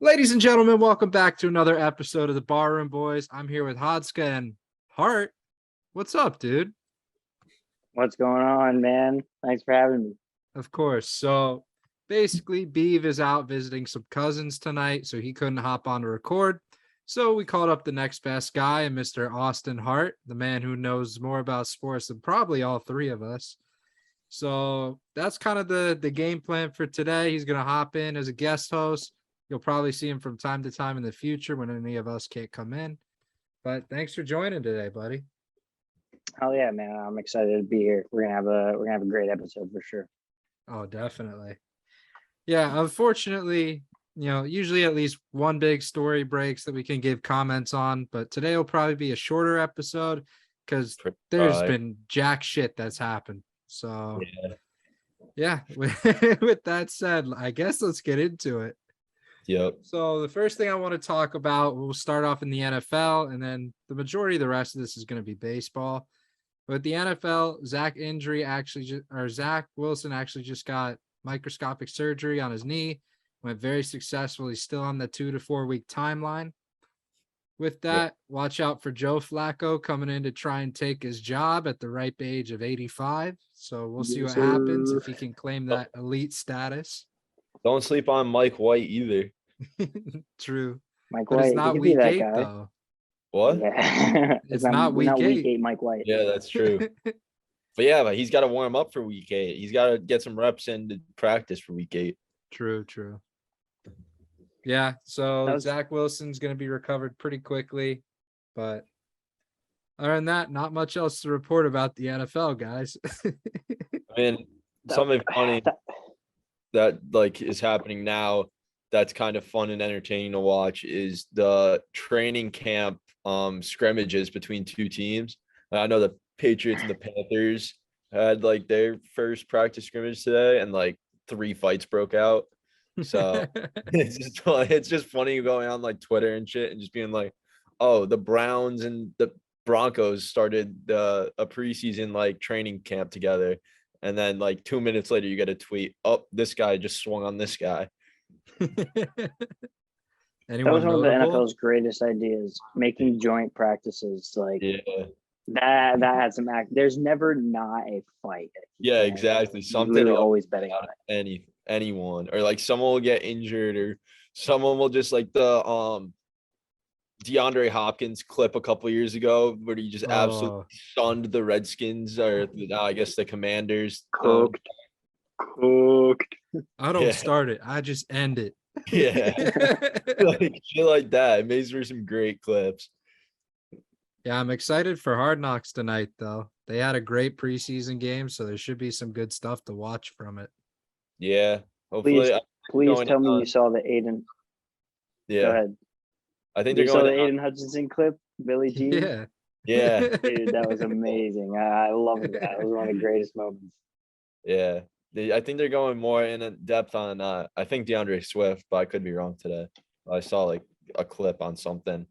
Ladies and gentlemen, welcome back to another episode of the Barroom Boys. I'm here with Hodska and Hart. What's up, dude? What's going on, man? Thanks for having me. Of course. So basically, Beav is out visiting some cousins tonight, so he couldn't hop on to record. So we called up the next best guy, Mr. Austin Hart, the man who knows more about sports than probably all three of us. So that's kind of the game plan for today. He's going to hop in as a guest host. You'll probably see him from time to time in the future when any of us can't come in. But thanks for joining today, buddy. Oh yeah, man! I'm excited to be here. We're gonna have a great episode for sure. Oh, definitely. Yeah, unfortunately, usually at least one big story breaks that we can give comments on, but today will probably be a shorter episode because there's been jack shit that's happened. So yeah, with that said, I guess let's get into it. Yep. So the first thing I want to talk about, we'll start off in the NFL, and then the majority of the rest of this is going to be baseball. But the NFL, Zach Wilson actually just got microscopic surgery on his knee. Went very successful. He's still on the 2 to 4 week timeline. With that, watch out for Joe Flacco coming in to try and take his job at the ripe age of 85. So we'll see what happens if he can claim that elite status. Don't sleep on Mike White either. True. Mike But White, it's not he could week be that 8 guy. though. What? Yeah. It's not week 8. Mike White. Yeah, that's true. But he's got to warm up for week 8. He's got to get some reps in to practice for week 8. True. Yeah, so Zach Wilson's going to be recovered pretty quickly. But other than that, not much else to report about the NFL, guys. I mean, something funny that is happening now that's kind of fun and entertaining to watch is the training camp scrimmages between two teams. I know the Patriots and the Panthers had their first practice scrimmage today, and 3 fights broke out. So it's just funny going on Twitter and shit and just being like, oh, the Browns and the Broncos started a preseason training camp together, and then 2 minutes later you get a tweet, oh, this guy just swung on this guy. That was one of the NFL's greatest ideas, making joint practices. That had some act. There's never not a fight. Yeah, exactly. Something really always betting on it. Anyone, or someone will get injured, or someone will just the DeAndre Hopkins clip a couple years ago where he just absolutely stunned the Redskins, or I guess the Commanders. Cooked. I don't start it. I just end it. Yeah. Shit like that. It makes for some great clips. Yeah, I'm excited for Hard Knocks tonight, though. They had a great preseason game, so there should be some good stuff to watch from it. Yeah. Hopefully. Please tell me you saw the Aiden. Yeah. Go ahead. I think you they're saw going the Aiden Hutchinson clip, Billy G. Yeah. Yeah. Dude, that was amazing. I love that. It was one of the greatest moments. Yeah. I think they're going more in depth on I think DeAndre Swift, but I could be wrong today. I saw a clip on something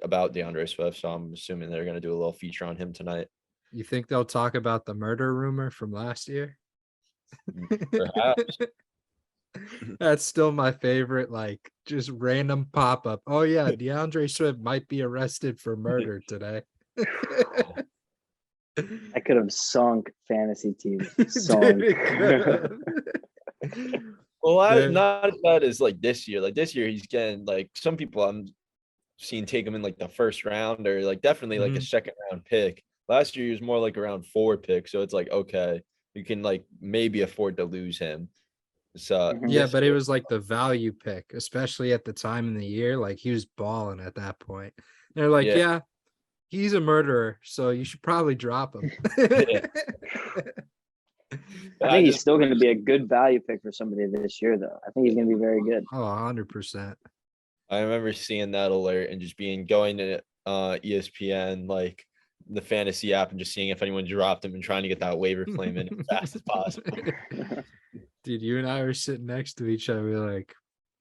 about DeAndre Swift, so I'm assuming they're going to do a little feature on him tonight. You think they'll talk about the murder rumor from last year? Perhaps. That's still my favorite, just random pop-up. Oh yeah, DeAndre Swift might be arrested for murder today. I could have sunk fantasy teams. Well, not as bad as this year. This year he's getting some people I'm seeing take him in the first round, or definitely a second round pick. Last year he was more around 4 picks, so it's okay, you can maybe afford to lose him. So yeah, but it was the value pick, especially at the time in the year. He was balling at that point. They're yeah, he's a murderer, so you should probably drop him. I think he's still going to be a good value pick for somebody this year, though. I think he's going to be very good. Oh, 100%. I remember seeing that alert and just going to ESPN, the fantasy app, and just seeing if anyone dropped him and trying to get that waiver claim in as fast as possible. Dude, you and I were sitting next to each other. We were like,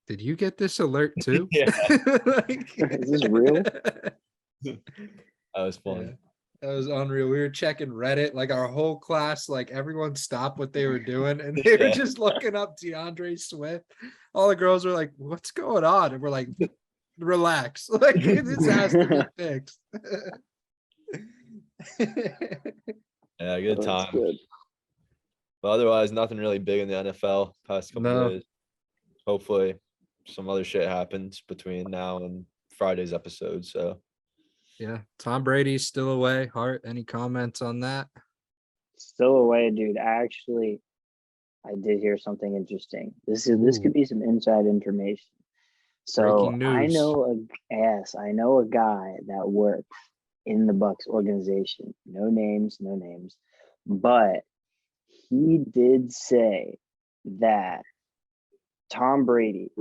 did you get this alert too? Yeah. Is this real? That was fun. That was unreal. We were checking Reddit, like our whole class, like everyone stopped what they were doing and they were just looking up DeAndre Swift. All the girls were like, "What's going on?" And we're like, "Relax, like this has to be fixed." Yeah, good time. Good. But otherwise, nothing really big in the NFL past couple days. Hopefully, some other shit happens between now and Friday's episode. So, yeah, Tom Brady's still away. Hart, any comments on that? Still away, dude. Actually, I did hear something interesting. This could be some inside information. So Breaking news. I know a guy that works in the Bucks organization. No names, but he did say that Tom Brady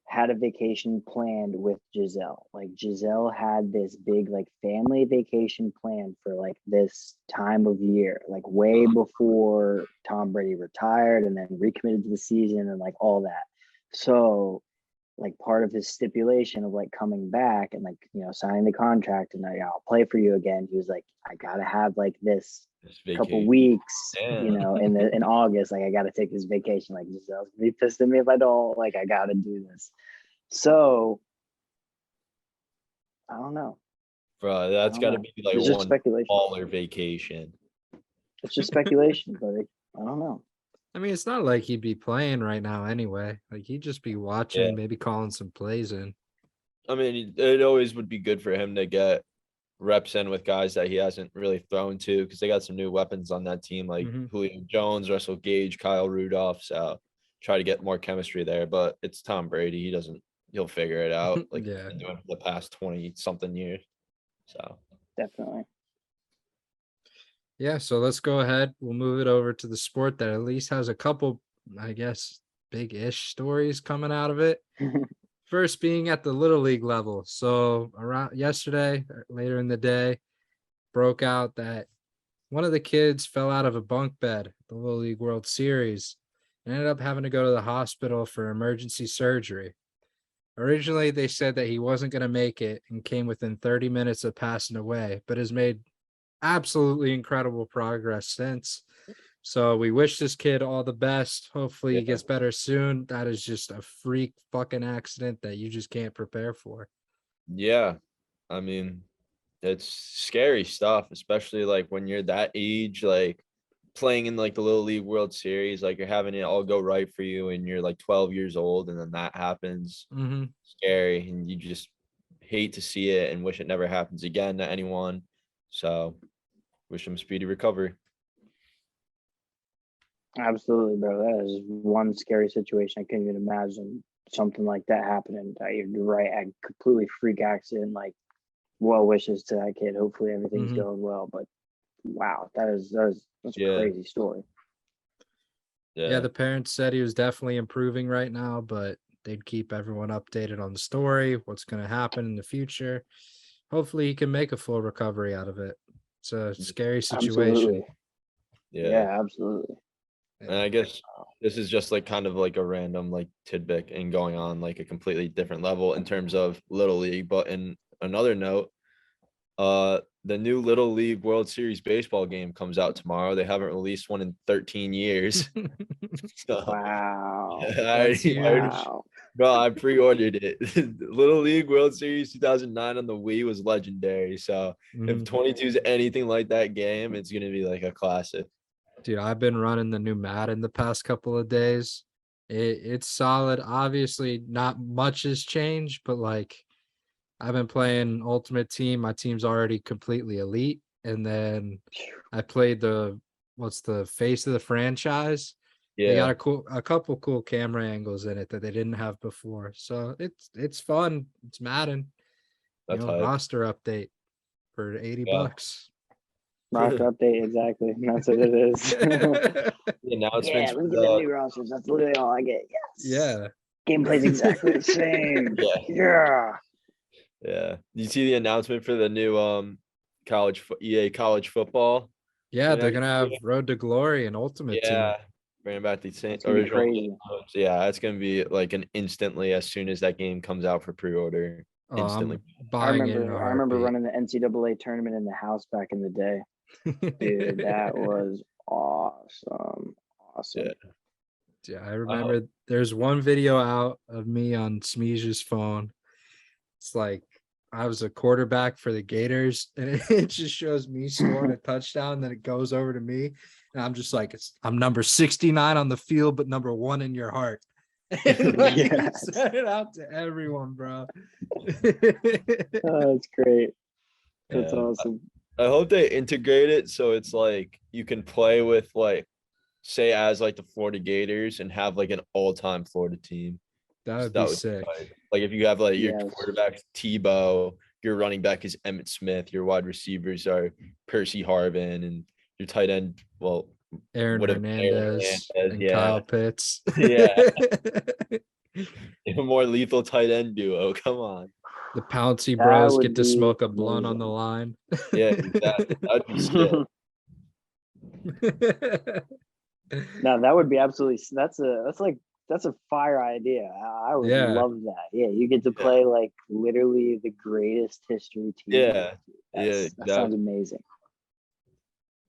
had a vacation planned with Giselle. Like Giselle had this big like family vacation planned for like this time of year, like way before Tom Brady retired and then recommitted to the season and like all that. So like part of his stipulation of like coming back and like, you know, signing the contract and like, I'll play for you again. He was like, I gotta have like this couple weeks, you know, in August, like I gotta take this vacation. Like Giselle's gonna be pissed at me if I don't. Like I gotta do this. So I don't know. Bro, that's gotta be like it's one speculation. baller vacation. It's just speculation, but I don't know. I mean, it's not like he'd be playing right now anyway. Like he'd just be watching, maybe calling some plays in. I mean, it always would be good for him to get reps in with guys that he hasn't really thrown to because they got some new weapons on that team like Julio Jones, Russell Gage, Kyle Rudolph. So try to get more chemistry there. But it's Tom Brady. He'll figure it out. Like he's been doing for the past 20-something years. So definitely. Yeah, so let's go ahead. We'll move it over to the sport that at least has a couple, I guess, big-ish stories coming out of it. First being at the Little League level. So around yesterday, later in the day, broke out that one of the kids fell out of a bunk bed at the Little League World Series and ended up having to go to the hospital for emergency surgery. Originally, they said that he wasn't going to make it and came within 30 minutes of passing away, but has made absolutely incredible progress since. So we wish this kid all the best. Hopefully he gets better soon. That is just a freak fucking accident that you just can't prepare for. Yeah. I mean, it's scary stuff, especially like when you're that age, like playing in like the Little League World Series, like you're having it all go right for you and you're like 12 years old and then that happens. Scary. And you just hate to see it and wish it never happens again to anyone. So wish him speedy recovery. Absolutely, bro. That is one scary situation. I can't even imagine something like that happening. You're right. A completely freak accident. Like, well wishes to that kid. Hopefully everything's going well. But wow, that's a crazy story. Yeah, the parents said he was definitely improving right now, but they'd keep everyone updated on the story, what's going to happen in the future. Hopefully he can make a full recovery out of it. It's a scary situation. Absolutely. Yeah, absolutely. And I guess this is just like kind of like a random like tidbit and going on like a completely different level in terms of Little League. But in another note, the new Little League World Series baseball game comes out tomorrow. They haven't released one in 13 years. So, wow. Bro, I pre-ordered it. Little League World Series 2009 on the Wii was legendary. So if 22 is anything like that game, it's going to be like a classic. Dude, I've been running the new Madden the past couple of days. It's solid. Obviously, not much has changed, but like I've been playing Ultimate Team. My team's already completely elite. And then I played what's the face of the franchise. Yeah. They got a couple cool camera angles in it that they didn't have before. So it's fun. It's Madden. That's roster update for $80. Roster update, exactly. That's what it is. The announcements. Let me get the new rosters. That's literally all I get. Yes. Yeah. Gameplay's exactly the same. Yeah. You see the announcement for the new EA college football? Yeah, they're gonna have Road to Glory and Ultimate Team. Bringing back the same original. Yeah, it's gonna be like an instantly as soon as that game comes out for pre-order. Oh, instantly. I'm I buying it in a remember heartbeat. running the NCAA tournament in the house back in the day. Dude, that was awesome. Yeah. Awesome. Yeah, I Oh, remember there's one video out of me on Smeege's phone. It's like I was a quarterback for the Gators, and it just shows me scoring a touchdown. Then it goes over to me, and I'm just like, I'm number 69 on the field, but number 1 in your heart. And like he Yes. said it out to everyone, bro. Oh, that's great. That's yeah. awesome. I hope they integrate it so it's like you can play with like say as like the Florida Gators and have like an all-time Florida team. That So would that be would be sick. tight. Like if you have like your Yes. quarterback Tebow, your running back is Emmett Smith, your wide receivers are Percy Harvin, and your tight end, well, Aaron would have been Aaron Hernandez Hernandez. and Yeah. Kyle Pitts. Yeah. A more lethal tight end duo. Come on. The Pouncy That Bros would get to be smoke a blunt on the amazing. line. Yeah, exactly. That'd be sick. No, that would be absolutely. That's a fire idea. I would Yeah. love that. Yeah, you get to Yeah. play like literally the greatest history team. Yeah. Yeah, That sounds exactly. amazing.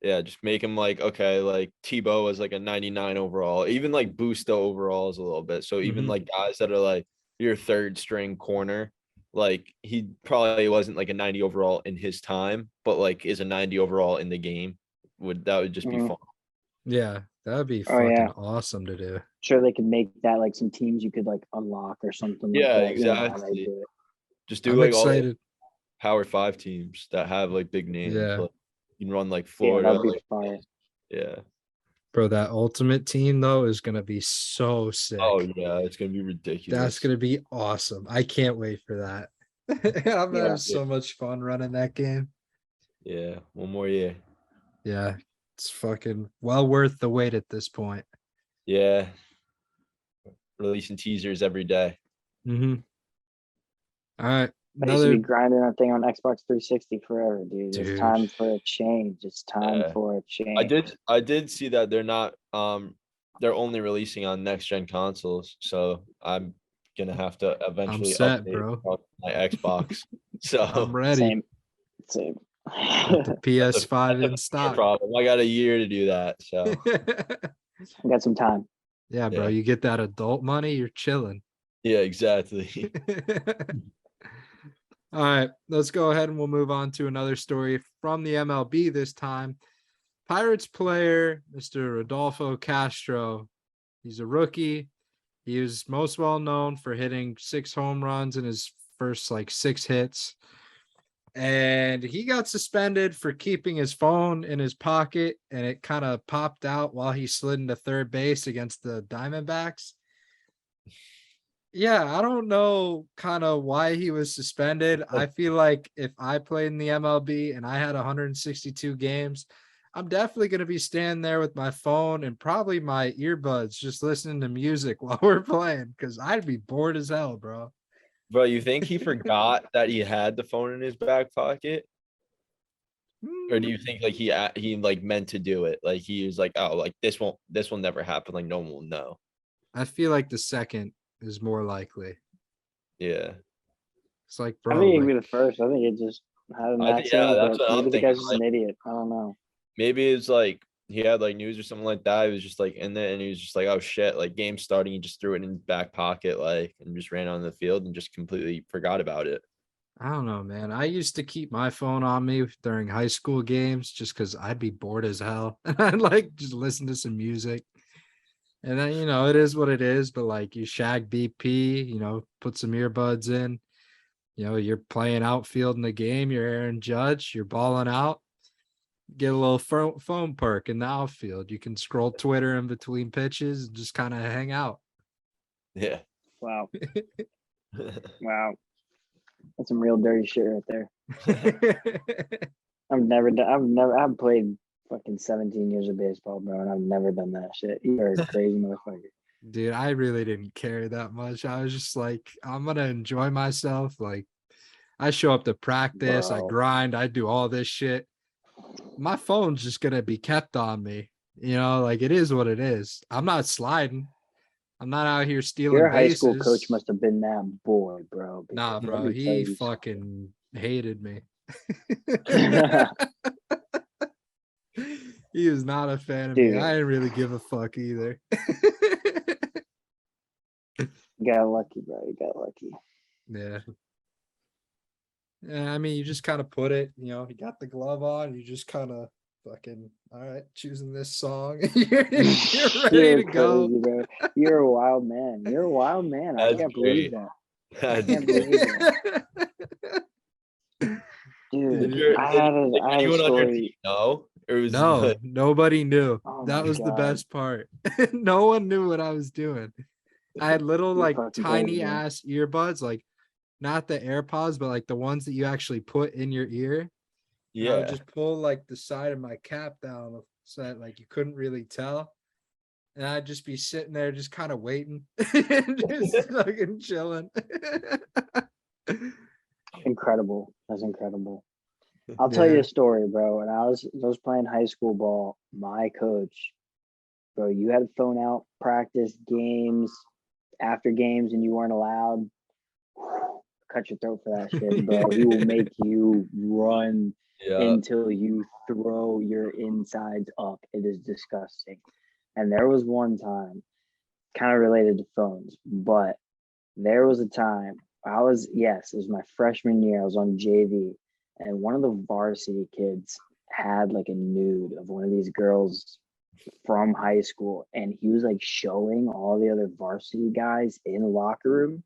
Yeah, just make him like okay, like Tebow was like a 99 overall, even like boost the overalls a little bit. So even Mhm. like guys that are like your third string corner, like he probably wasn't like a 90 overall in his time, but like is a 90 overall in the game. That would just be Mhm. fun. Yeah, that would be Oh yeah, fucking awesome to do. sure they could make that like some teams you could like unlock or something like Yeah, that. You know how they exactly. do it. Just do I'm like all the excited. Power Five teams that have like big names. Yeah. Like you can run like Yeah, Florida, that'd be like fire. yeah. Bro, that ultimate team though is gonna be so Oh sick. yeah, it's gonna be That's ridiculous. gonna be awesome. I can't wait for that. I'm gonna Yeah, have Yeah, so much fun running that game. yeah. One more year. Yeah, it's fucking well worth the wait at this point. Yeah. Releasing teasers every day. Mm-hmm. All right, I used to be another grinding that thing on Xbox 360 forever, dude. It's dude. time for a change. It's time Yeah. for a change. I did see that they're not they're only releasing on next gen consoles. So I'm gonna have to I'm eventually set, update bro. my Xbox. I'm So ready. Same, same. Got the PS5 that's a in fair stock. problem. I got a year to do that. So I got some time. Yeah, bro. yeah. You get that adult money, you're chilling. Yeah, exactly. All right, let's go ahead and we'll move on to another story from the MLB this time. Pirates player, Mr. Rodolfo Castro. He's a rookie. He is most well known for hitting 6 home runs in his first like 6 hits. And he got suspended for keeping his phone in his pocket, and it kind of popped out while he slid into third base against the Diamondbacks. Yeah, I don't know kind of why he was suspended. I feel like if I played in the MLB and I had 162 games, I'm definitely going to be standing there with my phone and probably my earbuds just listening to music while we're playing because I'd be bored as hell, bro. Bro, you think he forgot that he had the phone in his back pocket? Or do you think like he like meant to do it? Like he was like, oh, like this will never happen. Like no one will know. I feel like the second is more likely. Yeah. It's like, I bro, think it'd like, be the first. I think it just had an I think yeah, accident, that's but what I'm maybe the thinking. guy's just Like an idiot. I don't know. maybe it's like he had like news or something like that. He was just like in there and he was just like, oh shit, like game starting, he just threw it in his back pocket, like and just ran on the field and just completely forgot about it. I don't know, man. I used to keep my phone on me during high school games just because I'd be bored as hell. And I'd like just listen to some music. And then, it is what it is. But like you shag BP, put some earbuds in, you're playing outfield in the game, you're Aaron Judge, you're balling out, get a little phone perk in the outfield. You can scroll Twitter in between pitches and just kind of hang out. Yeah. Wow. Wow. That's some real dirty shit right there. I've played fucking 17 years of baseball, bro, and I've never done that shit. You're a crazy motherfucker. Dude, I really didn't care that much. I was just like, I'm gonna enjoy myself. Like, I show up to practice, I Bro. grind, I do all this shit. My phone's just gonna be kept on me. Like it is what it is. I'm not sliding. I'm not out here stealing Your high bases. school coach must have been that boy, bro. Nah, because bro, let me tell he you fucking hated me. something. He is not a fan of me. Dude. I didn't really give a fuck either. You got lucky, bro. You got lucky. Yeah. Yeah, I mean, you just kind of put it, you got the glove on, you just kind of fucking, all right, choosing this song. You're ready to go. Crazy, bro. You're a wild man. You're a wild man. I That's can't believe great. that. That's can't great. believe that. Dude, Did I had a anyone on your team story. know? Or was No, nobody knew. Oh That my was the God. best part. No one knew what I was doing. I had little You're like fucking tiny crazy, man. ass earbuds, like not the AirPods, but like the ones that you actually put in your ear. And I would yeah. just pull like the side of my cap down so that like you couldn't really tell. And I'd just be sitting there just kind of waiting, just fucking chilling. Incredible. That's incredible. I'll tell you a story, bro. When I was playing high school ball, my coach, bro, you had a phone out, practice, games, after games, and you weren't allowed. Cut your throat for that shit, bro. He will make you run Yeah. until you throw your insides up. It is disgusting. And there was one time, kind of related to phones, but there was a time it was my freshman year. I was on JV, and one of the varsity kids had like a nude of one of these girls from high school, and he was like showing all the other varsity guys in the locker room.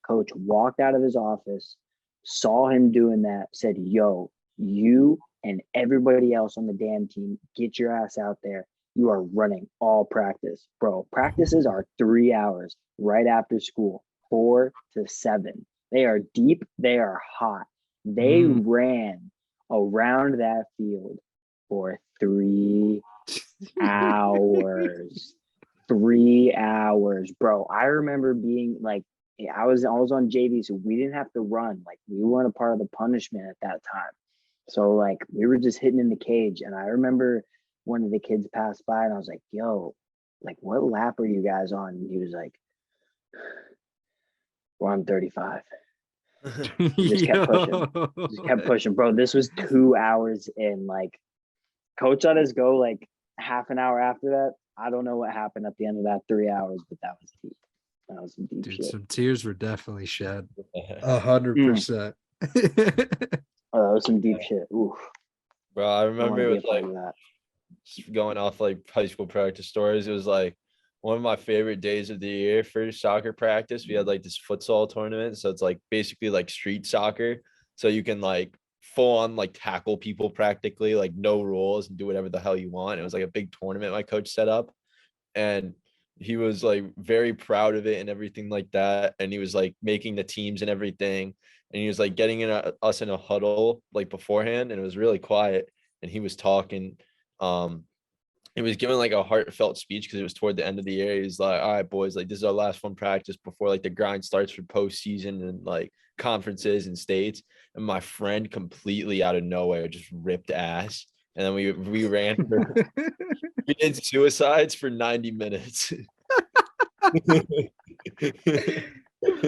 Coach walked out of his office, saw him doing that, said, "Yo, you and everybody else on the damn team, get your ass out there. You are running all practice." Bro, practices are 3 hours right after school, 4 to 7. They are deep, they are hot. They ran around that field for 3 hours. 3 hours, bro. I remember being like, I was on JV, so we didn't have to run. Like, we weren't a part of the punishment at that time. So like we were just hitting in the cage. And I remember one of the kids passed by and I was like, "Yo, like what lap are you guys on?" And he was like, "We're on 35." He just kept pushing. Just kept pushing. Bro, this was 2 hours in. Like, coach let us go like half an hour after that. I don't know what happened at the end of that 3 hours, but that was deep. That was some deep shit. Some tears were definitely shed. 100%. Oh, that was some deep shit. Oof. Bro, I remember it was like that. going off like high school practice stories. It was like one of my favorite days of the year for soccer practice. We had like this futsal tournament. So it's like basically like street soccer. So you can like full on like tackle people practically, like no rules, and do whatever the hell you want. It was like a big tournament my coach set up. And he was like very proud of it and everything like that. And he was like making the teams and everything. And he was like getting us in a huddle like beforehand, and it was really quiet. And he was talking. He was giving like a heartfelt speech because it was toward the end of the year. He's like, "All right, boys, like this is our last fun practice before like the grind starts for postseason and like conferences and states." And my friend completely out of nowhere just ripped ass. And then we ran for, we did suicides for 90 minutes.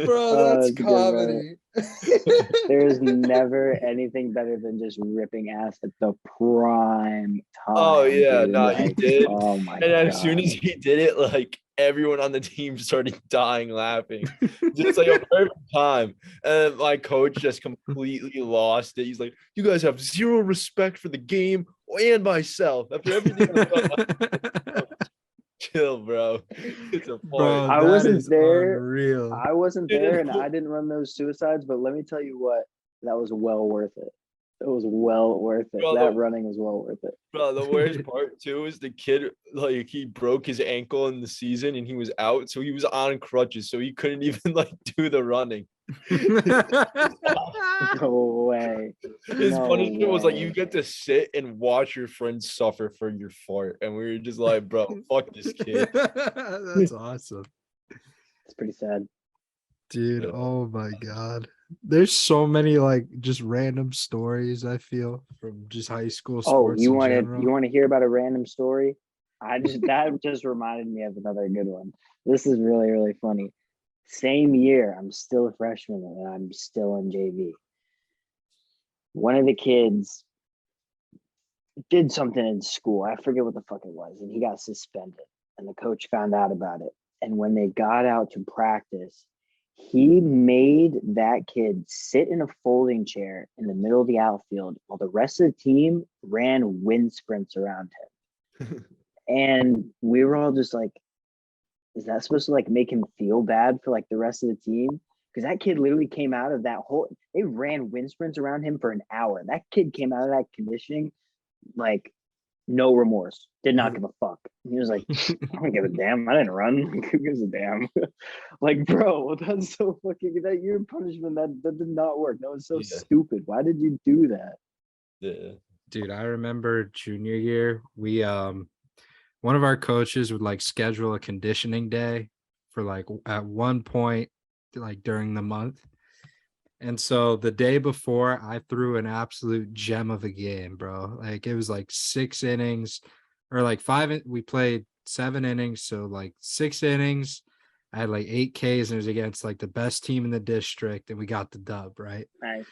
Bro, that's comedy. There's never anything better than just ripping ass at the prime time. Oh yeah, no, like, he did. Oh my and God. As soon as he did it, like everyone on the team started dying laughing. Just like a perfect time. And my coach just completely lost it. He's like, "You guys have zero respect for the game and myself after everything I've done." Chill, bro. It's a Bro, I wasn't there. Unreal. I wasn't there, and I didn't run those suicides. But let me tell you what, that was well worth it. It was well worth it. Bro, that running was well worth it. Bro, the worst part too is the kid, like he broke his ankle in the season and he was out, so he was on crutches, so he couldn't even like do the running. No way. His punishment was like you get to sit and watch your friends suffer for your fart, and we were just like, "Bro, fuck this kid." That's awesome. It's pretty sad, dude. Oh my God, there's so many like just random stories I feel from just high school sports. You want to hear about a random story? That just reminded me of another good one. This is really, really funny. Same year, I'm still a freshman and I'm still in JV. One of the kids did something in school. I forget what the fuck it was, and he got suspended. And the coach found out about it. And when they got out to practice, he made that kid sit in a folding chair in the middle of the outfield while the rest of the team ran wind sprints around him. And we were all just like, is that supposed to like make him feel bad for like the rest of the team? Because that kid literally came out of that whole, they ran wind sprints around him for an hour. That kid came out of that conditioning like no remorse, did not give a fuck. He was like, I don't give a damn. I didn't run. Who gives a damn? Like, bro, that's so fucking, that your punishment, that did not work. That was so stupid. Why did you do that? Yeah. Dude, I remember junior year, we one of our coaches would like schedule a conditioning day for like at one point like during the month. And so the day before, I threw an absolute gem of a game, bro. Like it was like 6 innings or like 5. We played 7 innings. So like 6 innings. I had like 8 Ks and it was against like the best team in the district. And we got the dub, right? Nice.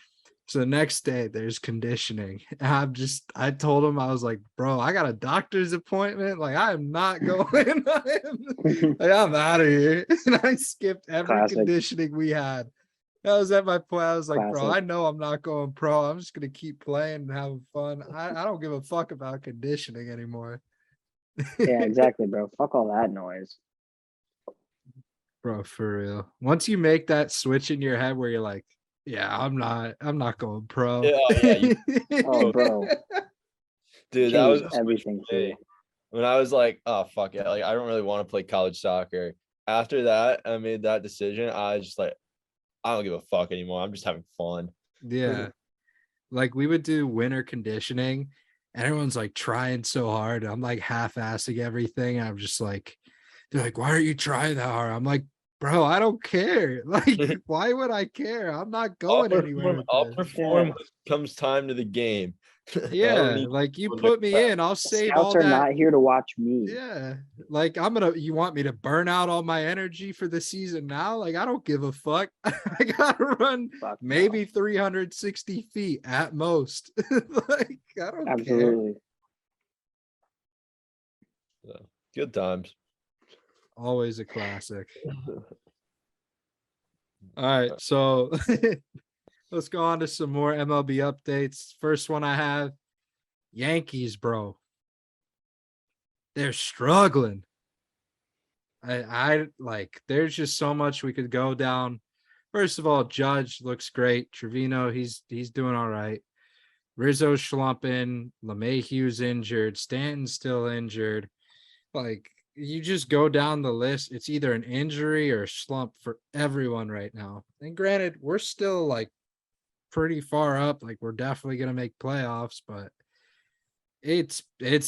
So the next day there's conditioning. And I told him, I was like, bro, I got a doctor's appointment. Like I am not going. I'm out of here. And I skipped every conditioning we had. That was at my point. I was like, bro, I know I'm not going pro. I'm just gonna keep playing and having fun. I don't give a fuck about conditioning anymore. Yeah, exactly, bro. Fuck all that noise. Bro, for real. Once you make that switch in your head where you're like, yeah, I'm not going pro. Yeah. Oh, bro. Dude, that was everything for you. When I was like, oh fuck it, like I don't really want to play college soccer. After that, I made that decision. I was just like, I don't give a fuck anymore. I'm just having fun. Yeah. Like we would do winter conditioning and everyone's like trying so hard. I'm like half-assing everything. I'm just like, they're like, why are you trying that hard? I'm like, bro, I don't care. Like, why would I care? I'm not going anywhere. I'll perform when it comes time to the game. Yeah, like you put me in, I'll save Scouts all are that. not here to watch me. Yeah, like you want me to burn out all my energy for the season now? Like I don't give a fuck. I gotta run maybe 360 feet at most. Like I don't care. Yeah, good times. Always a classic. All right, so let's go on to some more MLB updates. First one I have, Yankees, bro. They're struggling. I like, there's just so much we could go down. First of all, Judge looks great. Trevino, he's doing all right. Rizzo's schlumping. LeMahieu's injured. Stanton's still injured. Like, you just go down the list. It's either an injury or a slump for everyone right now. And granted, we're still like pretty far up. Like we're definitely gonna make playoffs, but it's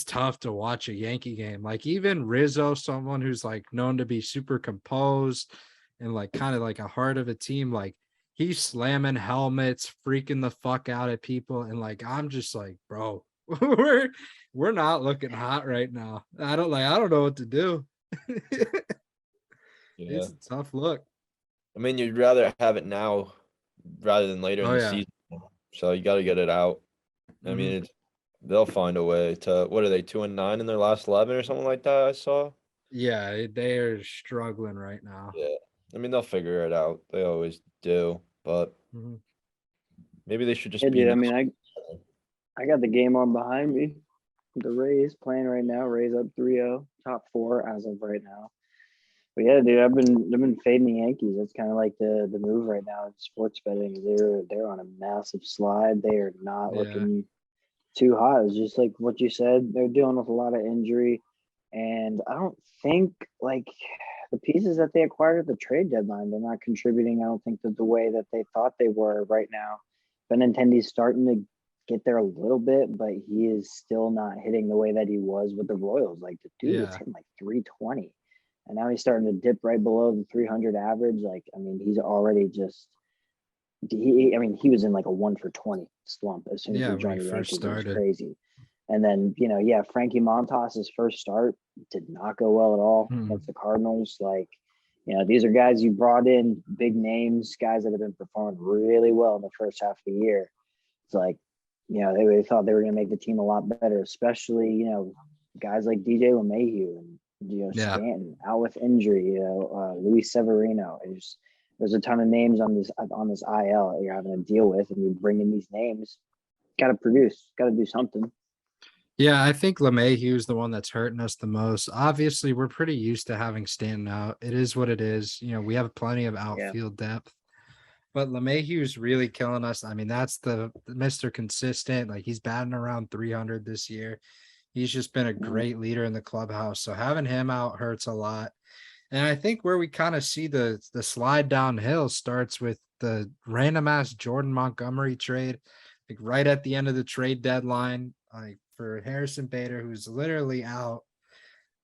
tough to watch a Yankee game. Like even Rizzo, someone who's like known to be super composed and like kind of like a heart of a team, like he's slamming helmets, freaking the fuck out at people, and like I'm just like, bro, we're not looking hot right now. I don't know what to do. It's a tough look. I mean, you'd rather have it now rather than later in the season. So you got to get it out. I mean, they'll find a way to, what are they, 2-9 in their last 11 or something like that? I saw. Yeah, they are struggling right now. Yeah, I mean, they'll figure it out. They always do, but maybe they should just be. Dude, I mean, I got the game on behind me. The Rays playing right now. Rays up 3-0, top 4 as of right now. But yeah, dude, I've been fading the Yankees. That's kind of like the move right now in sports betting. They're on a massive slide. They are not looking too hot. It's just like what you said. They're dealing with a lot of injury, and I don't think like the pieces that they acquired at the trade deadline, they're not contributing. I don't think that the way that they thought they were right now. Benintendi's starting to get there a little bit, but he is still not hitting the way that he was with the Royals. Like the dude was hitting like 320. And now he's starting to dip right below the 300 average. Like, I mean, he's already just he was in like a 1 for 20 slump as soon as he joined the Yankees. It was crazy. And then, Frankie Montas's first start, did not go well at all Hmm. against the Cardinals. Like, these are guys you brought in, big names, guys that have been performing really well in the first half of the year. It's like, they thought they were going to make the team a lot better, especially, guys like DJ LeMahieu and, Yeah. Stanton out with injury, Luis Severino. There's a ton of names on this IL that you're having to deal with, and you bring in these names, got to produce, got to do something. Yeah, I think LeMahieu is the one that's hurting us the most. Obviously, we're pretty used to having Stanton out. It is what it is. We have plenty of outfield depth, but LeMahieu is really killing us. I mean, that's the Mr. Consistent. Like, he's batting around 300 this year. He's just been a great leader in the clubhouse. So having him out hurts a lot. And I think where we kind of see the slide downhill starts with the random ass Jordan Montgomery trade, like right at the end of the trade deadline, like for Harrison Bader, who's literally out.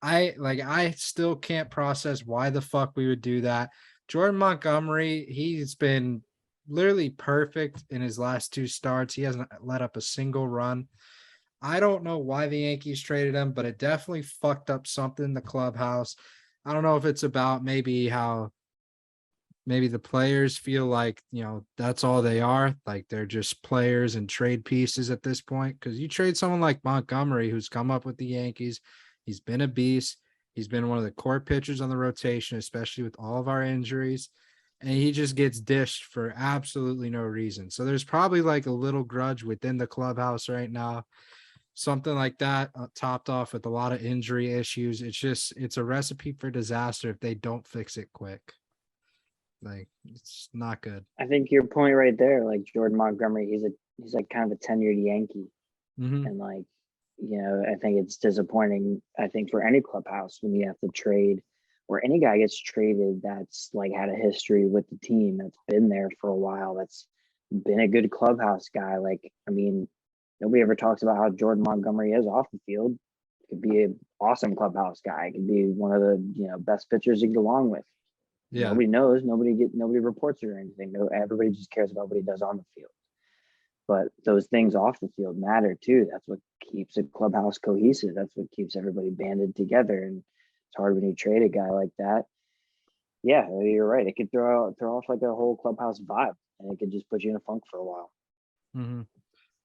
I still can't process why the fuck we would do that. Jordan Montgomery, he's been literally perfect in his last 2 starts. He hasn't let up a single run. I don't know why the Yankees traded him, but it definitely fucked up something in the clubhouse. I don't know if it's about maybe how maybe the players feel like, that's all they are. Like, they're just players and trade pieces at this point. Because you trade someone like Montgomery, who's come up with the Yankees. He's been a beast. He's been one of the core pitchers on the rotation, especially with all of our injuries. And he just gets dished for absolutely no reason. So there's probably like a little grudge within the clubhouse right now. Something like that, topped off with a lot of injury issues. It's a recipe for disaster if they don't fix it quick. Like, it's not good. I think your point right there, like Jordan Montgomery, he's like kind of a tenured Yankee. Mm-hmm. And like, I think it's disappointing, I think, for any clubhouse when you have to trade, or any guy gets traded that's like had a history with the team, that's been there for a while, that's been a good clubhouse guy. Like, I mean, nobody ever talks about how Jordan Montgomery is off the field. Could be an awesome clubhouse guy. Could be one of the best pitchers you get along with. Yeah. Nobody knows. Nobody reports it or anything. No, everybody just cares about what he does on the field. But those things off the field matter too. That's what keeps a clubhouse cohesive. That's what keeps everybody banded together. And it's hard when you trade a guy like that. Yeah, you're right. It could throw off like a whole clubhouse vibe, and it could just put you in a funk for a while. Mm-hmm.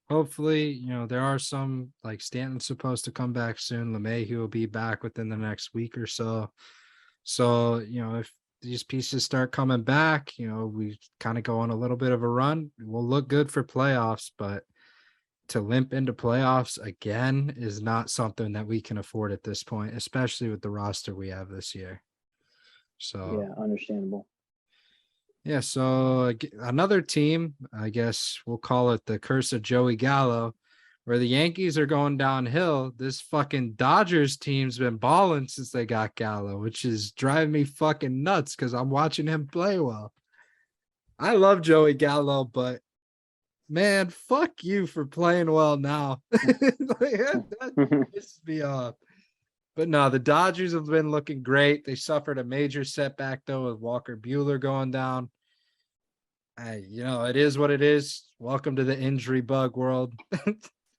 Hopefully, there are some, like Stanton's supposed to come back soon. LeMahieu will be back within the next week or so. So, if these pieces start coming back, we kind of go on a little bit of a run. We'll look good for playoffs, but to limp into playoffs again is not something that we can afford at this point, especially with the roster we have this year. So, yeah, understandable. Yeah, so another team, I guess we'll call it the curse of Joey Gallo, where the Yankees are going downhill. This fucking Dodgers team's been balling since they got Gallo, which is driving me fucking nuts because I'm watching him play well. I love Joey Gallo, but man, fuck you for playing well now. That pisses me off. But no, the Dodgers have been looking great. They suffered a major setback, though, with Walker Buehler going down. It is what it is. Welcome to the injury bug world.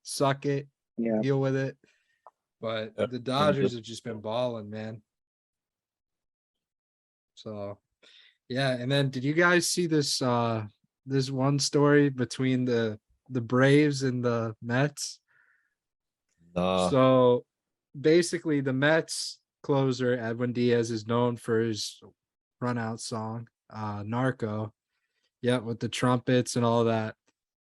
Suck it. Yeah. Deal with it. But the Dodgers have just been balling, man. So, yeah. And then did you guys see this this one story between the Braves and the Mets? So basically the Mets closer Edwin Diaz is known for his run out song, Narco. Yeah, with the trumpets and all that.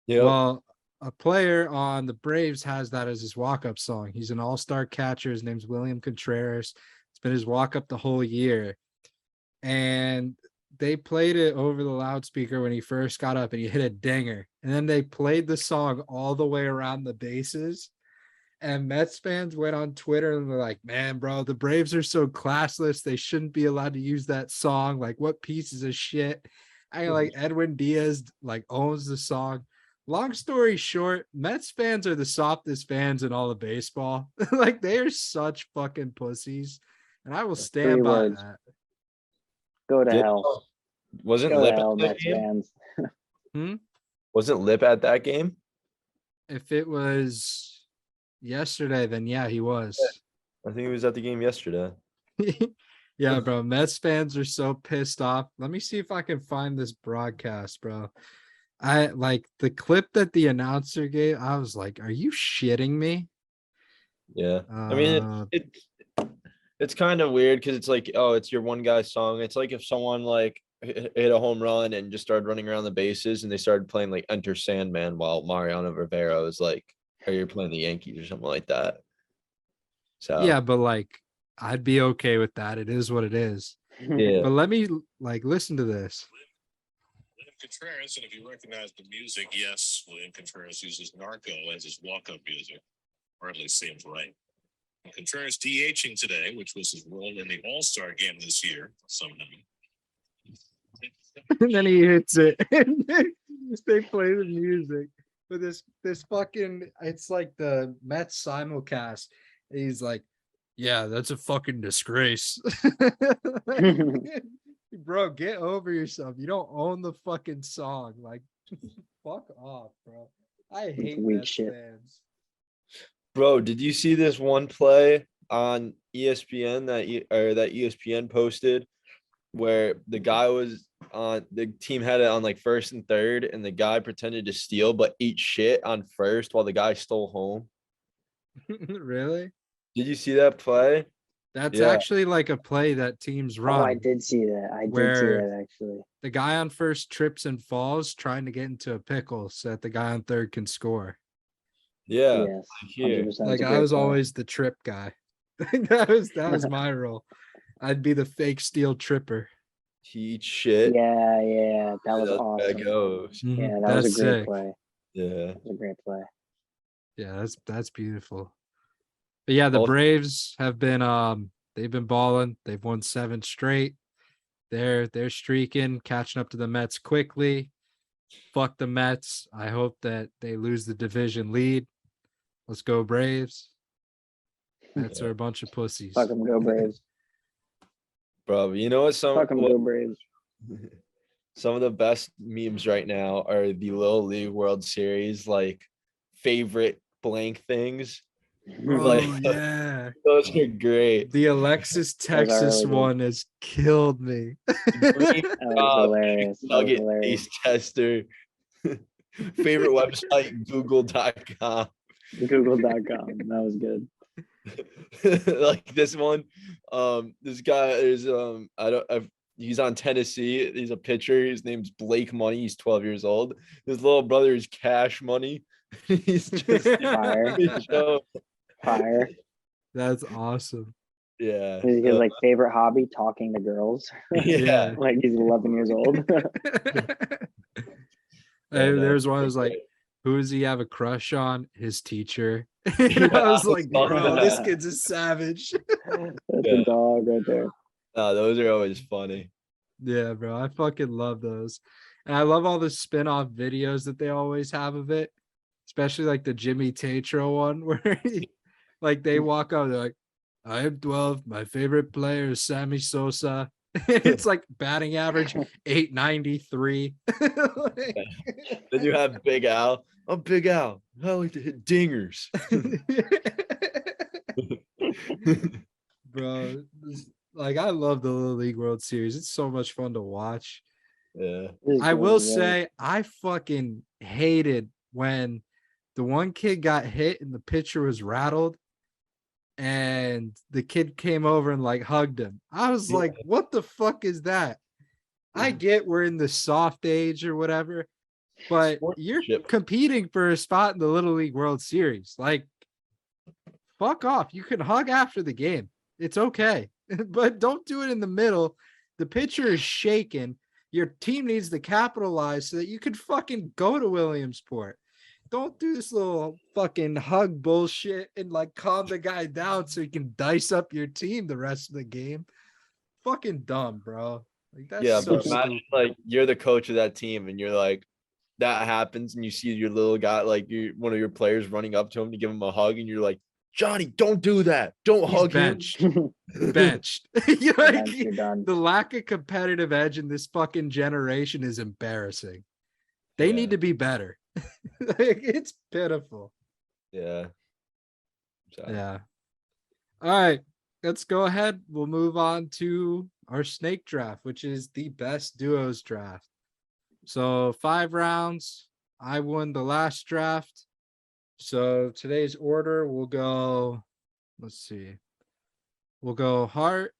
Yeah. Well, a player on the Braves has that as his walk-up song. He's an all-star catcher. His name's William Contreras. It's been his walk-up the whole year. And they played it over the loudspeaker when he first got up and he hit a dinger. And then they played the song all the way around the bases. And Mets fans went on Twitter and were like, man, bro, the Braves are so classless. They shouldn't be allowed to use that song. Like, what pieces of shit? I like Edwin Diaz like owns the song. Long story short, Mets fans are the softest fans in all of baseball. Like, they are such fucking pussies. And I will stand by words. that. Go to hell. Wasn't Go Lip to hell, at that Mets game? fans. Wasn't Lip at that game? If it was yesterday, then yeah, he was. I think he was at the game yesterday. Yeah, bro. Mets fans are so pissed off. Let me see if I can find this broadcast, bro. I like the clip that the announcer gave. I was like, "Are you shitting me?" Yeah. I mean, it's kind of weird because it's like, oh, it's your one guy's song. It's like if someone like hit a home run and just started running around the bases and they started playing like Enter Sandman while Mariano Rivera was like, or you're playing the Yankees or something like that. So yeah, but like, I'd be okay with that. It is what it is. yeah. But let me like listen to this. William Contreras, and if you recognize the music, yes, William Contreras uses Narco as his walk-up music, or at least seems right. And Contreras DHing today, which was his role in the All-Star game this year, somehow. And then he hits it. And they play the music. But this fucking, it's like the Mets simulcast. He's like, yeah, that's a fucking disgrace. Bro, get over yourself. You don't own the fucking song. Like, fuck off, bro. I hate weak Mets shit. fans. Bro, did you see this one play on ESPN that ESPN posted where the guy was on the team had it on like first and third and the guy pretended to steal but ate shit on first while the guy stole home? Really? Did you see that play? That's Yeah. actually like a play that teams run. Oh, I did see that. I did see Where- that actually. The guy on first trips and falls trying to get into a pickle so that the guy on third can score. Yeah. Yes, Here. 100%. Like I was always the trip guy. that was my role. I'd be the fake steal tripper. He eats shit. Yeah, that was That's how it awesome. goes. Yeah, that was a That's great sick. play. Yeah. That was a great play. Yeah, that's beautiful. But yeah, the Also- Braves have been they've been balling. They've won 7 straight. They're streaking, catching up to the Mets quickly. Fuck the Mets. I hope that they lose the division lead. Let's go Braves. Mets are a bunch of pussies. Fuck them, go Braves. Bro, you know what? Fuck them, go Braves. Some of the best memes right now are the Little League World Series, like favorite blank things. Bro, Like, yeah. those are great. The Alexis Texas really good. one has killed me. Great That was job, hilarious. That was Nugget hilarious. taste tester. Favorite website, google.com. Google.com. That was good. Like this one, this guy is he's on Tennessee. He's a pitcher. His name's Blake Money. He's 12 years old. His little brother is Cash Money. He's just Fire. Fire. That's awesome. yeah. His like favorite hobby, talking to girls. Yeah. Like he's 11 years old. There's one that was like, who does he have a crush on? His teacher. I was like, bro, this kid's a savage. That's a dog right there. Those are always funny. Yeah, bro. I fucking love those. And I love all the spin-off videos that they always have of it. Especially like the Jimmy Tatro one where like they walk up, they're like, I am 12. My favorite player is Sammy Sosa. It's like batting average 893. Then you have Big Al. I'm Big Al. I like to hit dingers. Bro, like I love the Little League World Series. It's so much fun to watch. Yeah. I will say I fucking hated when the one kid got hit and the pitcher was rattled and the kid came over and like hugged him. I was like, what the fuck is that? I get we're in the soft age or whatever, but you're competing for a spot in the Little League World Series. Like, fuck off. You can hug after the game. It's okay. But don't do it in the middle. The pitcher is shaking. Your team needs to capitalize so that you can fucking go to Williamsport. Don't do this little fucking hug bullshit and like calm the guy down so you can dice up your team the rest of the game. Fucking dumb, bro. Like that's so but imagine, like you're the coach of that team and you're like, that happens and you see your little guy, like one of your players running up to him to give him a hug and you're like, Johnny, don't do that. Don't hug benched. him. Benched. Like, You're done. the lack of competitive edge in this fucking generation is embarrassing. They need to be better. Like, it's pitiful. Yeah. Yeah. All right, let's go ahead. We'll move on to our snake draft, which is the best duos draft. So 5 rounds. I won the last draft. So today's order will go, let's see. We'll go Hart,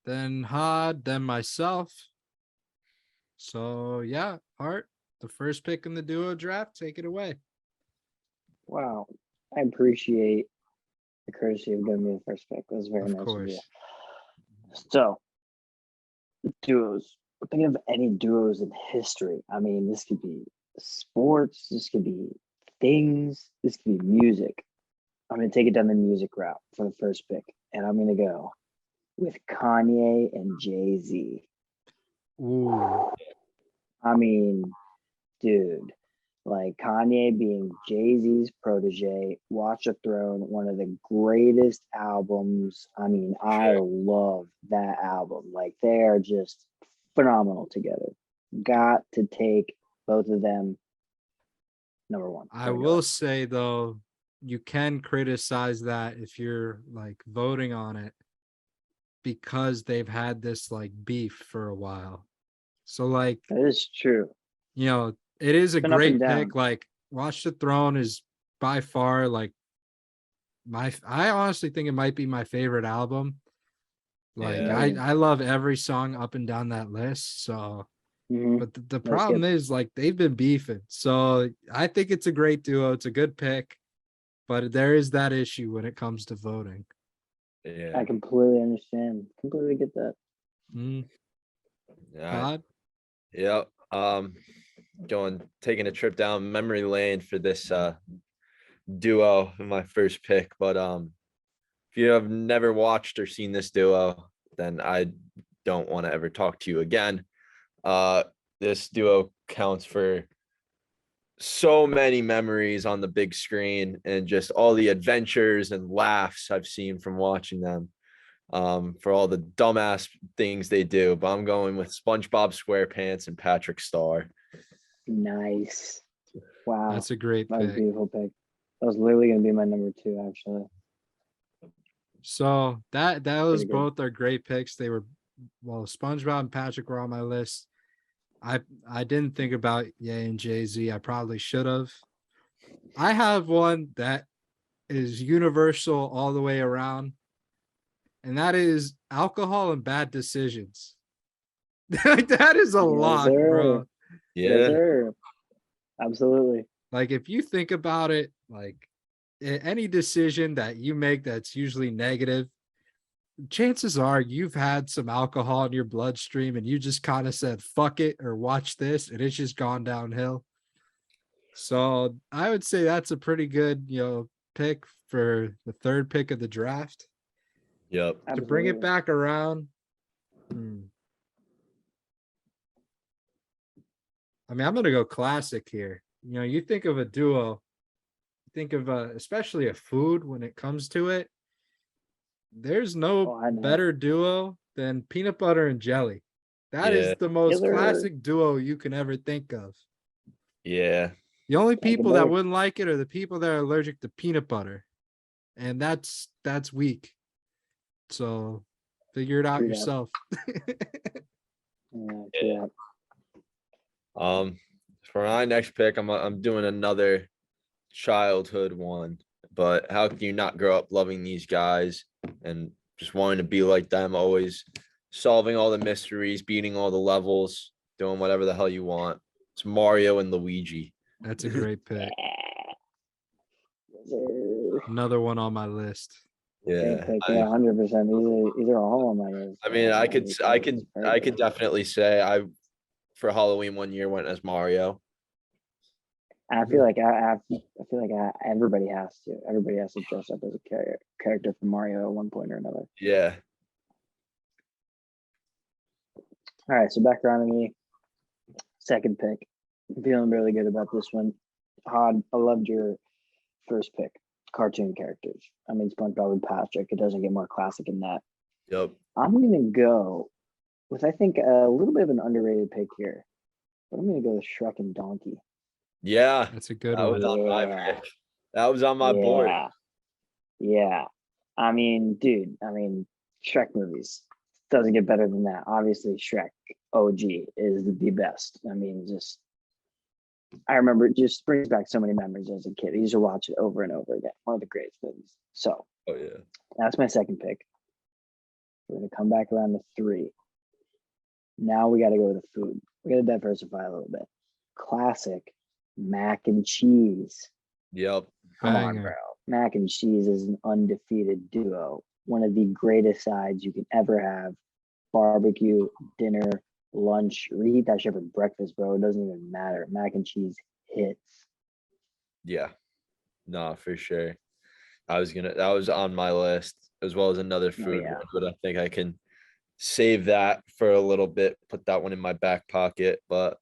then Hod, then myself. So yeah, Hart, the first pick in the duo draft, take it away. Wow. I appreciate the courtesy of giving me the first pick. That was very Of nice of you. course. So, duos. Think of any duos in history. I mean, this could be sports, this could be things, this could be music. I'm going to take it down the music route for the first pick, and I'm going to go with Kanye and Jay-Z. Ooh. I mean, dude, like Kanye being Jay-Z's protege, Watch the Throne, one of the greatest albums. I mean, I love that album. Like, they are just phenomenal together. Got to take both of them number one. I will say though, you can criticize that if you're like voting on it because they've had this like beef for a while. So like, That is true. you know, it is a Been up great and down. pick. Like Watch the Throne is by far like I honestly think it might be my favorite album. Like Yeah. I love every song up and down that list. So Mhm. but the That's problem good. is like they've been beefing. So I think it's a great duo. It's a good pick, but there is that issue when it comes to voting. Yeah. I completely understand. Completely get that. Yeah. Todd? Yep. Taking a trip down memory lane for this duo in my first pick. But if you have never watched or seen this duo, then I don't want to ever talk to you again. This duo counts for so many memories on the big screen and just all the adventures and laughs I've seen from watching them. For all the dumbass things they do, but I'm going with SpongeBob SquarePants and Patrick Star. Nice. Wow. That's a great That was a pick. beautiful pick. That was literally going to be my number 2, actually. So that was Pretty good. both our great picks. They were SpongeBob and Patrick were on my list. I didn't think about Ye and Jay-Z. I probably should have. I have one that is universal all the way around, and that is alcohol and bad decisions. That is a lot, bro. Yes, Yeah. sir. Absolutely. Like if you think about it, like any decision that you make that's usually negative, chances are you've had some alcohol in your bloodstream and you just kind of said fuck it or watch this and it's just gone downhill. So I would say that's a pretty good, pick for the third pick of the draft. Yep. To bring it Absolutely. back around. I mean, I'm gonna go classic here. You think of a duo, think of especially a food when it comes to it. There's no I know. better duo than peanut butter and jelly. That Yeah. is the most Yes, sir. classic duo you can ever think of. Yeah. The only Can't get people that better. wouldn't like it are the people that are allergic to peanut butter. And that's weak. So figure it out True that. yourself. True Yeah. that. For my next pick, I'm doing another childhood one. But how can you not grow up loving these guys and just wanting to be like them, always solving all the mysteries, beating all the levels, doing whatever the hell you want? It's Mario and Luigi. That's a great pick. Yes, sir. Another one on my list. Great Yeah. pick. Yeah, 100%. These are all on my list. I mean, I could Perfect. definitely say I for Halloween one year went as Mario. I feel like everybody has to. Everybody has to dress up as a character from Mario at one point or another. Yeah. All right, so back around to me. Second pick. I'm feeling really good about this one. Hod, I loved your first pick. Cartoon characters. I mean, SpongeBob and Patrick. It doesn't get more classic than that. Yep. I'm gonna go with I think a little bit of an underrated pick here, but I'm gonna go with Shrek and Donkey. Yeah. That's a good That one. was on my pick. That was on my board. Yeah. I mean, dude, Shrek movies doesn't get better than that. Obviously, Shrek OG is the best. I mean, just I remember it just brings back so many memories as a kid. I used to watch it over and over again. One of the greatest movies. So Oh yeah. that's my second pick. We're gonna come back around to 3. Now we got to go with the food. We got to diversify a little bit. Classic mac and cheese. Yep. Come on, Banger. bro. Mac and cheese is an undefeated duo. One of the greatest sides you can ever have. Barbecue, dinner, lunch. Reheat that shit for breakfast, bro. It doesn't even matter. Mac and cheese hits. Yeah. No, for sure. That was on my list as well as another food yeah. one, but I think I can save that for a little bit, put that one in my back pocket. But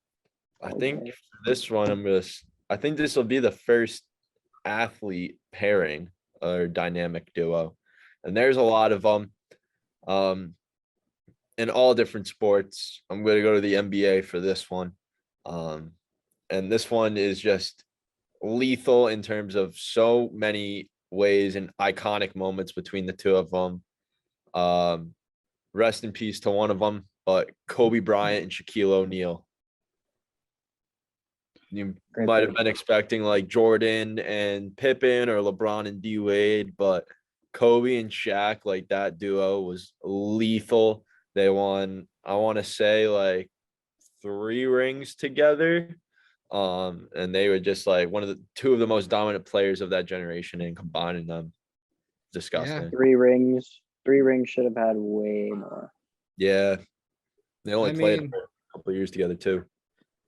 I think Okay. for this one, I think this will be the first athlete pairing or dynamic duo. And there's a lot of them in all different sports. I'm going to go to the NBA for this one. And this one is just lethal in terms of so many ways and iconic moments between the two of them. Rest in peace to one of them, but Kobe Bryant and Shaquille O'Neal. You Great might have pick. been expecting like Jordan and Pippen or LeBron and D Wade, but Kobe and Shaq, like that duo was lethal. They won, I want to say, like 3 rings together. And they were just like two of the most dominant players of that generation, and combining them, disgusting. 3 rings. 3 rings should have had way more. Yeah, they only I played mean, for a couple of years together too.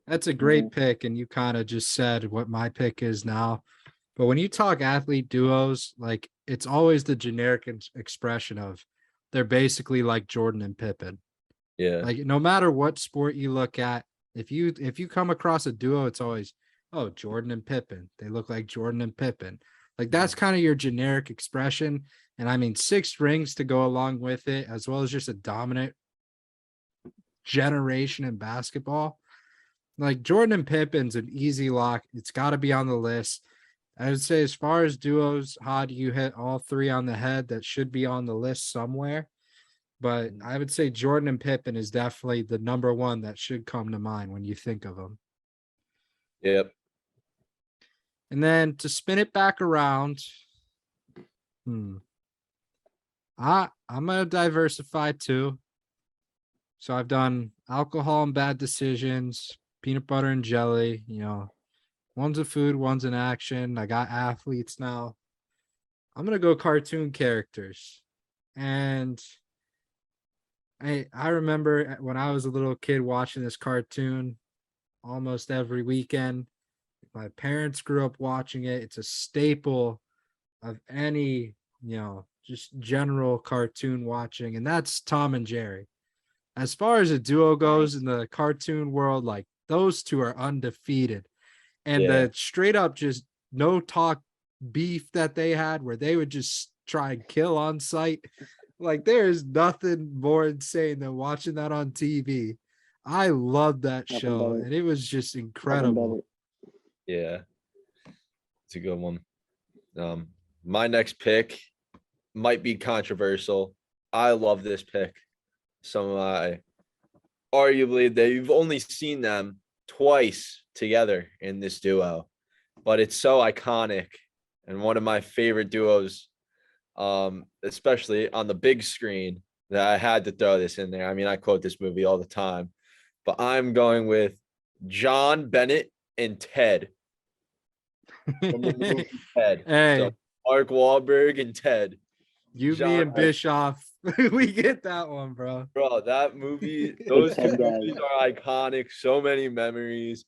that's a great pick, and you kind of just said what my pick is now. But when you talk athlete duos, like it's always the generic expression of they're basically like Jordan and Pippen. Yeah, Like no matter what sport you look at, if you come across a duo, it's always, oh, Jordan and Pippen. They look like Jordan and Pippen. Like that's kind of your generic expression. And I mean 6 rings to go along with it, as well as just a dominant generation in basketball. Like Jordan and Pippen's an easy lock. It's got to be on the list. I would say as far as duos, Hod, you hit all 3 on the head. That should be on the list somewhere. But I would say Jordan and Pippen is definitely the number one that should come to mind when you think of them. yep. And then to spin it back around, I'm gonna diversify too. So I've done alcohol and bad decisions, peanut butter and jelly, one's a food, one's an action. I got athletes now. I'm gonna go cartoon characters. And I remember when I was a little kid watching this cartoon almost every weekend. My parents grew up watching it. It's a staple of any, just general cartoon watching, and that's Tom and Jerry. As far as a duo goes in the cartoon world, like those two are undefeated. And Yeah. the straight up just no talk beef that they had where they would just try and kill on sight. Like there is nothing more insane than watching that on TV. I loved that Nothing show, better. and it was just Nothing incredible. Yeah, it's a good one. My next pick might be controversial. I love this pick. Some of my arguably they've only seen them twice together in this duo, but it's so iconic and one of my favorite duos, especially on the big screen, that I had to throw this in there. I mean, I quote this movie all the time, but I'm going with John Bennett and Ted from the movie Ted. Hey, So Mark Wahlberg and Ted. you, me, John and Bischoff, we get that one, bro. Bro, that movie, those two Ted guys. movies are iconic. So many memories.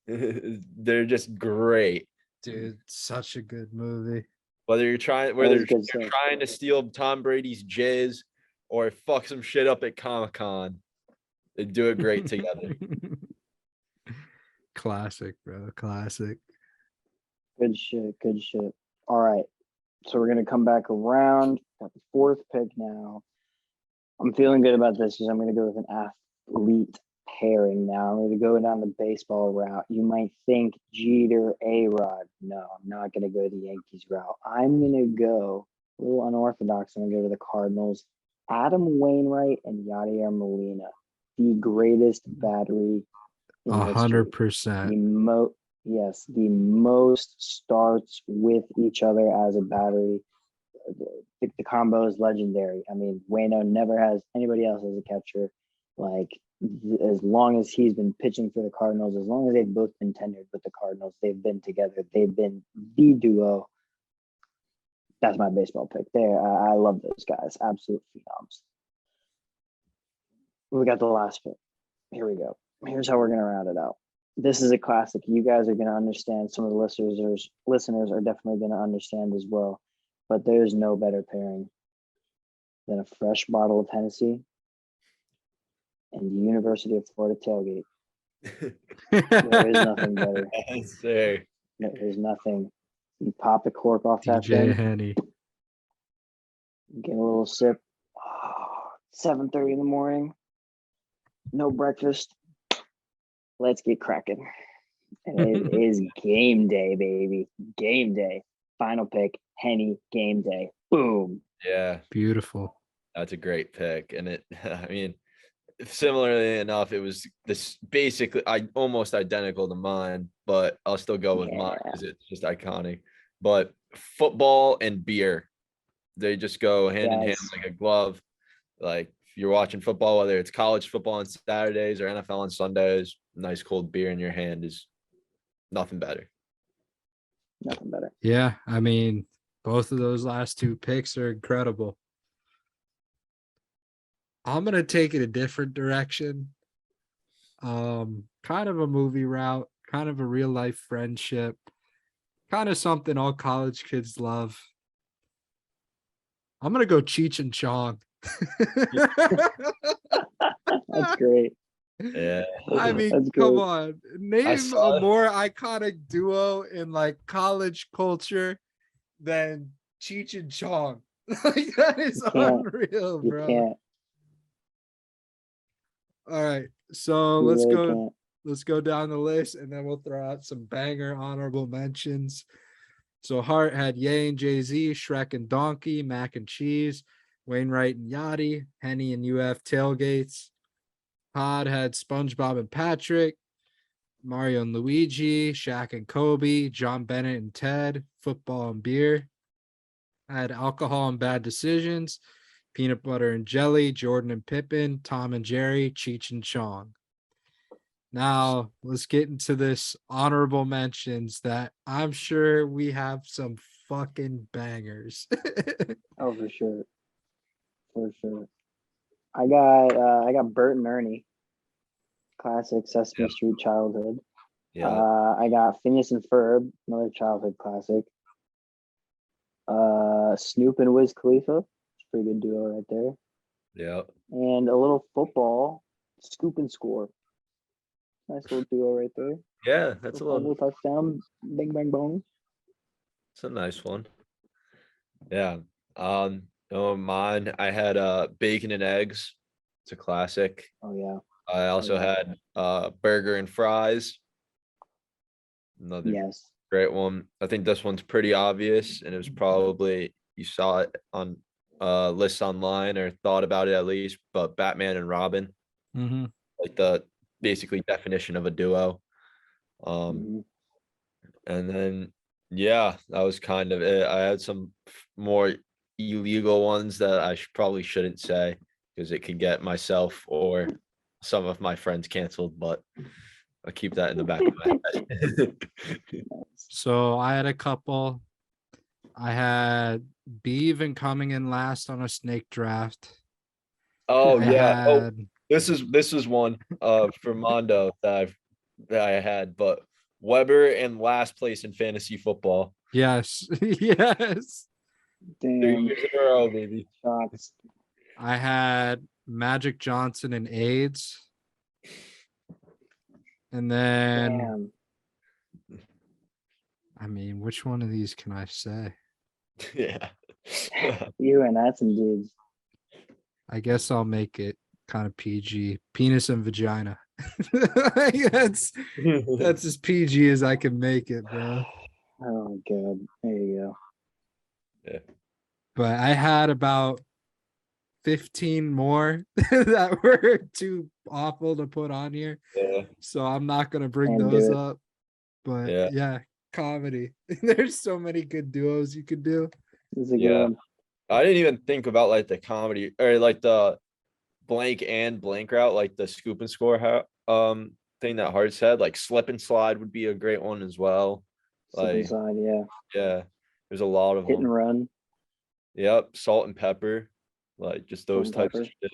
They're just great. Dude, such a good movie. Whether you're trying, That is you're good stuff. trying to steal Tom Brady's jizz or fuck some shit up at Comic-Con, they do it great together. Classic, bro. Classic. Good shit. Good shit. All right. So we're gonna come back around. Got the 4th pick now. I'm feeling good about this because I'm gonna go with an athlete pairing now. I'm gonna go down the baseball route. You might think Jeter, A-Rod. No, I'm not gonna go the Yankees route. I'm gonna go A little unorthodox. I'm going to go to the Cardinals. Adam Wainwright and Yadier Molina, the greatest battery in history. 100%. The most starts with each other as a battery. The combo is legendary. I mean, Wayno never has anybody else as a catcher. Like, as long as he's been pitching for the Cardinals, as long as they've both been tenured with the Cardinals, they've been together. They've been the duo. That's my baseball pick there. I love those guys. Absolute phenoms. We got the last pick. Here we go. Here's how we're going to round it out. This is a classic. You guys are going to understand. Some of the listeners are definitely going to understand as well. But there's no better pairing than a fresh bottle of Hennessy and the University of Florida tailgate. There is nothing better. Yes, sir. There's nothing. You pop the cork off that DJ thing. Henny. Get a little sip. 7:30 in the morning. No breakfast. Let's get cracking. And it is game day, baby. Game day. Final pick. Henny. Game day. Boom. Yeah, Beautiful. that's a great pick. And it, I mean, similarly enough, it was this basically almost identical to mine, but I'll still go with mine because it's just iconic. But football and beer, they just go hand in hand Yes. like a glove. Like if you're watching football, whether it's college football on Saturdays or NFL on Sundays, nice cold beer in your hand is nothing better. Nothing better. Yeah, I mean, both of those last two picks are incredible. I'm gonna take it a different direction. Kind of a movie route, kind of a real life friendship, kind of something all college kids love. I'm gonna go Cheech and Chong. That's great. Yeah. I mean, That's come great. on. Name saw a it. more iconic duo in like college culture than Cheech and Chong. Like that is can't. unreal, You bro. can't. All right. So You let's really go. can't. Let's go down the list and then we'll throw out some banger honorable mentions. So Hart had Ye and Jay-Z, Shrek and Donkey, Mac and Cheese, Wainwright and Yachty, Henny and UF Tailgates. Pod had SpongeBob and Patrick, Mario and Luigi, Shaq and Kobe, John Bennett and Ted, Football and Beer. I had Alcohol and Bad Decisions, Peanut Butter and Jelly, Jordan and Pippin, Tom and Jerry, Cheech and Chong. Now, let's get into this honorable mentions that I'm sure we have some fucking bangers. Oh, for sure. For sure. I got Bert and Ernie. Classic Sesame Yep. Street childhood. Yeah. I got Phineas and Ferb, another childhood classic. Snoop and Wiz Khalifa. It's a pretty good duo right there. Yeah. And a little football, Scoop and Score. Nice little duo right there. Yeah. That's a Little little, touchdown, bang bang bong. it's a nice one. Yeah. Mine, I had bacon and eggs. It's a classic. Oh yeah. I also yeah. had burger and fries. Another Yes. great one. I think this one's pretty obvious, and it was probably you saw it on lists online or thought about it at least. But Batman and Robin, Mm-hmm. like the basically definition of a duo. Mhm. And then yeah, that was kind of it. I had some more illegal ones that I probably shouldn't say because it could get myself or some of my friends canceled, but I'll keep that in the back of my head. So I had a couple. I had Beav and coming in last on a snake draft. Oh I yeah. Oh, had- this is one for Mondo that I had, but Weber in last place in fantasy football. Yes. Yes. 3 Damn. years in a row, baby. Shots. I had Magic Johnson and AIDS. And then, Damn. I mean, which one of these can I say? Yeah. You and that's some dudes. I guess I'll make it kind of PG. Penis and vagina. that's as PG as I can make it, bro. Oh god. There you go. but I had about 15 more that were too awful to put on here. Yeah. So I'm not gonna bring Can't do those it. up. But Yeah. yeah, comedy. There's so many good duos you could do. This is a good Yeah. one. I didn't even think about like the comedy or like the blank and blank route, like the scoop and score thing that Hart said. Like slip and slide would be a great one as well. Slip Like inside, yeah. yeah, there's a lot of Hit and them. run. Yep, salt and pepper, like just Salt those and types of pepper. shit.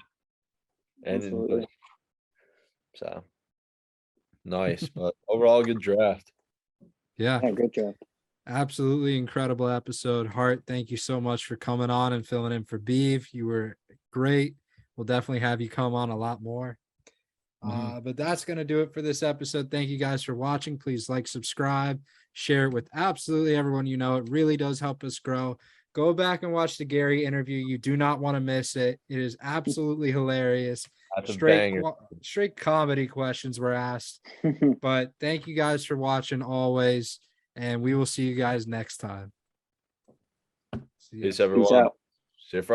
And Absolutely. so nice, but overall good draft. Yeah, Yeah, great job. absolutely incredible episode. Hart, thank you so much for coming on and filling in for Beav. You were great. We'll definitely have you come on a lot more. But that's going to do it for this episode. Thank you guys for watching. Please like, subscribe, share it with absolutely everyone you know. It really does help us grow. Go back and watch the Gary interview. You do not want to miss it. It is absolutely hilarious. That's a Straight banger. straight comedy questions were asked. But thank you guys for watching always, and we will see you guys next time. See ya. Peace, everyone. Peace out. See you Friday.